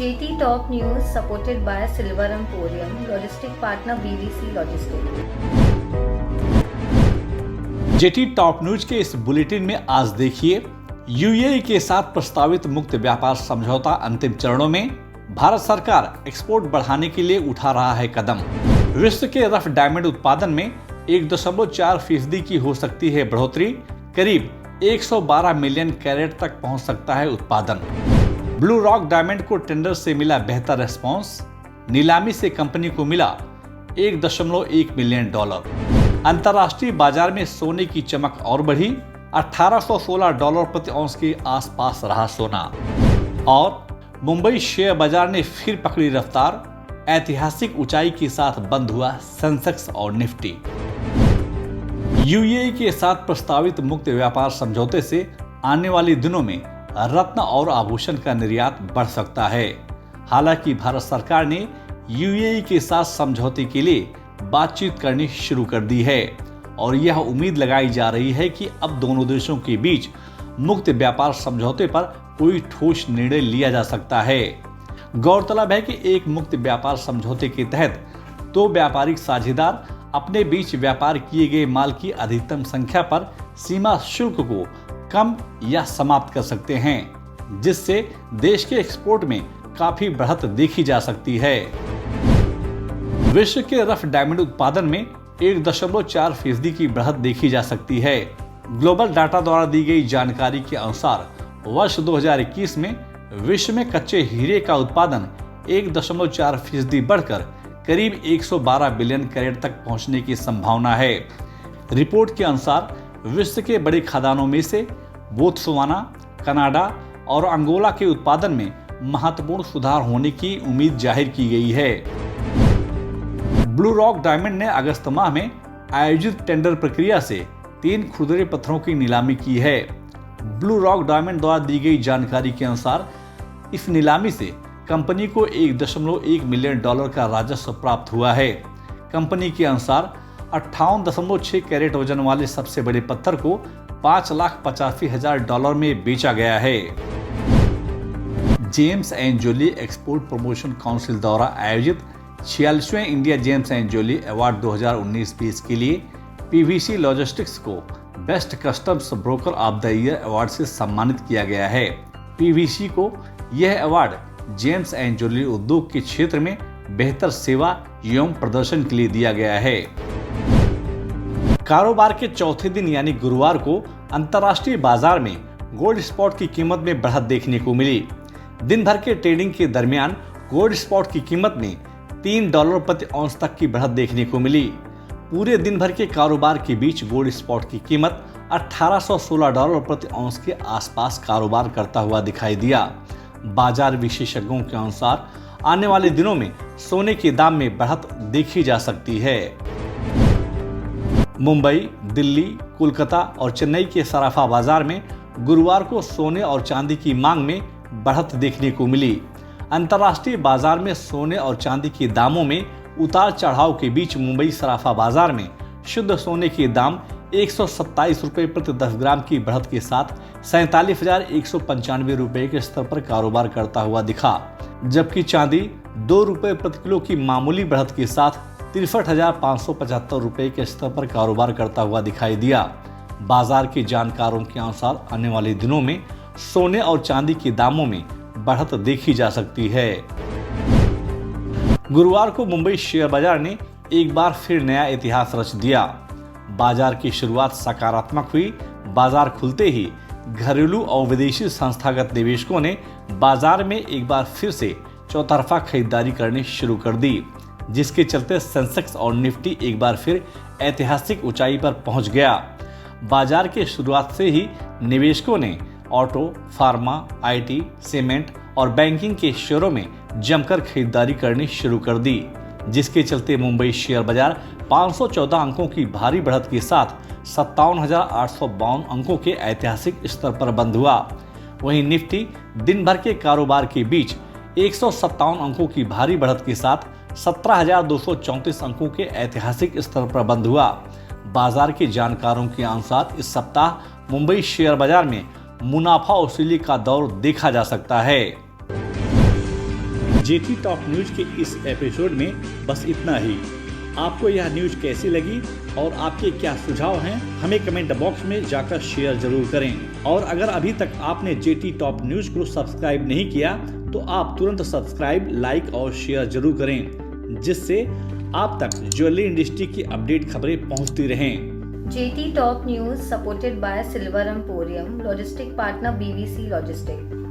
JT Top News supported by Silver Emporium, logistic partner BBC Logistics। Jetty top news के इस bulletin में आज देखिए, यूएई के साथ प्रस्तावित मुक्त व्यापार समझौता अंतिम चरणों में, भारत सरकार एक्सपोर्ट बढ़ाने के लिए उठा रहा है कदम। विश्व के रफ डायमंड उत्पादन में 1.4% की हो सकती है बढ़ोतरी, करीब 112 मिलियन कैरेट तक पहुंच सकता है उत्पादन। ब्लू रॉक डायमंड को टेंडर से मिला बेहतर रेस्पॉन्स, नीलामी से कंपनी को मिला $1.1 मिलियन। अंतर्राष्ट्रीय बाजार में सोने की चमक और बढ़ी, $1816 प्रति औंस के आसपास रहा सोना। और मुंबई शेयर बाजार ने फिर पकड़ी रफ्तार, ऐतिहासिक ऊंचाई के साथ बंद हुआ सेंसेक्स और निफ्टी। यूएई के साथ प्रस्तावित मुक्त व्यापार समझौते से आने वाले दिनों में रत्न और आभूषण का निर्यात बढ़ सकता है। हालांकि भारत सरकार ने यूएई के साथ समझौते के लिए बातचीत करनी शुरू कर दी है और यह उम्मीद लगाई जा रही है कि अब दोनों देशों के बीच मुक्त व्यापार समझौते पर कोई ठोस निर्णय लिया जा सकता है। गौरतलब है कि एक मुक्त व्यापार समझौते के तहत दो व्यापारिक साझेदार अपने बीच व्यापार किए गए माल की अधिकतम संख्या पर सीमा शुल्क को कम या समाप्त कर सकते हैं, जिससे देश के एक्सपोर्ट में काफी बढ़त देखी जा सकती है। विश्व के रफ डायमंड उत्पादन में 1.4% की बढ़त देखी जा सकती है। ग्लोबल डाटा द्वारा दी गई जानकारी के अनुसार वर्ष 2021 में विश्व में कच्चे हीरे का उत्पादन 1.4% बढ़कर करीब 112 बिलियन कैरेट तक पहुंचने की संभावना है। रिपोर्ट के अनुसार विश्व के बड़े खदानों में से बोत्सवाना, कनाडा और अंगोला के उत्पादन में महत्वपूर्ण सुधार होने की उम्मीद जाहिर की गई है। ब्लू रॉक डायमंड ने अगस्त माह में आयोजित टेंडर प्रक्रिया से 3 खुदरे पत्थरों की नीलामी की है। ब्लू रॉक डायमंड द्वारा दी गई जानकारी के अनुसार इस नीलामी से कंपनी को $1.1 मिलियन का राजस्व प्राप्त हुआ है। कंपनी के अनुसार 58.6 कैरेट वजन वाले सबसे बड़े पत्थर को $5,85,000 में बेचा गया है। Gems and jewellery export promotion council द्वारा आयोजित 46वें India gems and jewellery award 2019-20 के लिए पीवीसी लॉजिस्टिक्स को best customs broker of the year award से सम्मानित किया गया है। पीवीसी को यह अवार्ड जेम्स एंड जोली उद्योग के क्षेत्र में बेहतर सेवा एवं प्रदर्शन के लिए दिया गया है। कारोबार के चौथे दिन यानी गुरुवार को अंतर्राष्ट्रीय बाजार में गोल्ड स्पॉट की कीमत में बढ़त देखने को मिली। दिन भर के ट्रेडिंग के दरमियान गोल्ड स्पॉट की कीमत में $3 प्रति औंस तक की बढ़त देखने को मिली। पूरे दिन भर के कारोबार के बीच गोल्ड स्पॉट की कीमत $1816 प्रति औंस के आसपास कारोबार करता हुआ दिखाई दिया। बाजार विशेषज्ञों के अनुसार आने वाले दिनों में सोने के दाम में बढ़त देखी जा सकती है। मुंबई, दिल्ली, कोलकाता और चेन्नई के सराफा बाजार में गुरुवार को सोने और चांदी की मांग में बढ़त देखने को मिली। अंतर्राष्ट्रीय बाजार में सोने और चांदी के दामों में उतार चढ़ाव के बीच मुंबई सराफा बाजार में शुद्ध सोने के दाम ₹127 प्रति 10 ग्राम की बढ़त के साथ 47,195 रुपए के स्तर पर कारोबार करता हुआ दिखा, जबकि चांदी ₹2 प्रति किलो की मामूली बढ़त के साथ 63,575 रुपए के स्तर पर कारोबार करता हुआ दिखाई दिया। बाजार के जानकारों के अनुसार आने वाले दिनों में सोने और चांदी के दामों में बढ़त देखी जा सकती है। गुरुवार को मुंबई शेयर बाजार ने एक बार फिर नया इतिहास रच दिया। बाजार की शुरुआत सकारात्मक हुई। बाजार खुलते ही घरेलू और विदेशी संस्थागत निवेशकों ने बाजार में एक बार फिर से चौतरफा खरीदारी करनी शुरू कर दी, जिसके चलते सेंसेक्स और निफ्टी एक बार फिर ऐतिहासिक ऊंचाई पर पहुंच गया। बाजार के शुरुआत से ही निवेशकों ने ऑटो, फार्मा, आईटी, सीमेंट और बैंकिंग के शेयरों में जमकर खरीदारी करनी शुरू कर दी, जिसके चलते मुंबई शेयर बाजार 514 अंकों की भारी बढ़त के साथ 57,852 अंकों के ऐतिहासिक स्तर पर बंद हुआ। वहीं निफ्टी दिन भर के कारोबार के बीच 157 अंकों की भारी बढ़त के साथ 17,234 अंकों के ऐतिहासिक स्तर पर बंद हुआ। बाजार के जानकारों के अनुसार इस सप्ताह मुंबई शेयर बाजार में मुनाफा वसूली का दौर देखा जा सकता है। जेटी टॉप न्यूज के इस एपिसोड में बस इतना ही। आपको यह न्यूज कैसी लगी और आपके क्या सुझाव हैं, हमें कमेंट बॉक्स में जाकर शेयर जरूर करें। और अगर अभी तक आपने जेटी टॉप न्यूज को सब्सक्राइब नहीं किया तो आप तुरंत सब्सक्राइब, लाइक और शेयर जरूर करें, जिससे आप तक ज्वेलरी इंडस्ट्री की अपडेट खबरें पहुंचती रहें। JT Top News supported by Silver Emporium, logistic partner BVC Logistics.